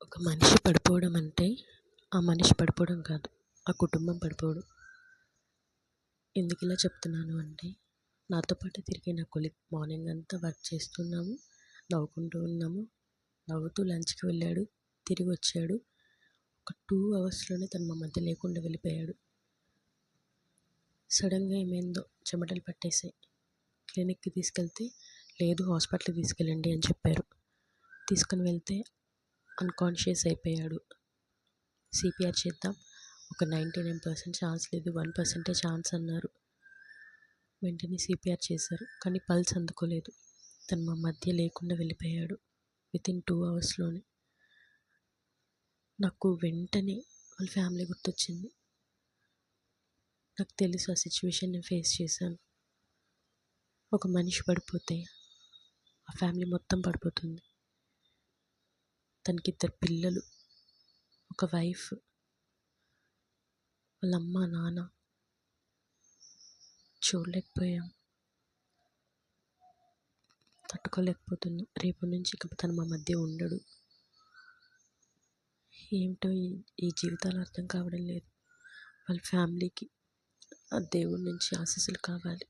ఒక మనిషి పడిపోవడం అంటే ఆ మనిషి పడిపోవడం కాదు, ఆ కుటుంబం పడిపోవడం. ఎందుకు ఇలా చెప్తున్నాను అంటే, నాతో పాటు తిరిగే నా కొలీగ్ మార్నింగ్ అంతా వర్క్ చేస్తున్నాము, నవ్వుకుంటూ ఉన్నాము. నవ్వుతూ లంచ్కి వెళ్ళాడు, తిరిగి వచ్చాడు. ఒక 2 అవర్స్లోనే తను మా మధ్య లేకుండా వెళ్ళిపోయాడు. సడన్గా ఏమైందో చెమటలు పట్టేసాయి. క్లినిక్కి తీసుకెళ్తే లేదు, హాస్పిటల్కి తీసుకెళ్ళండి అని చెప్పారు. తీసుకుని వెళ్తే అన్కాన్షియస్ అయిపోయాడు. సిపిఆర్ చేద్దాం, ఒక 99% ఛాన్స్ లేదు, 1% ఛాన్స్ అన్నారు. వెంటనే సిపిఆర్ చేశారు, కానీ పల్స్ అందుకోలేదు. తను మా మధ్య లేకుండా వెళ్ళిపోయాడు వితిన్ 2 అవర్స్లోనే. నాకు వెంటనే వాళ్ళ ఫ్యామిలీ గుర్తొచ్చింది. నాకు తెలుసు ఆ సిచ్యువేషన్ నేను ఫేస్ చేశాను. ఒక మనిషి పడిపోతే ఆ ఫ్యామిలీ మొత్తం పడిపోతుంది. తనకి 2 పిల్లలు, ఒక వైఫ్, వాళ్ళ అమ్మ నాన్న. చూడలేకపోయాం, తట్టుకోలేకపోతున్నాం. రేపటి నుంచి ఇక తను మా మధ్య ఉండడు. ఏమిటో ఈ జీవితాలు అర్థం కావడం లేదు. వాళ్ళ ఫ్యామిలీకి ఆ దేవుడి నుంచి ఆశీస్సులు కావాలి.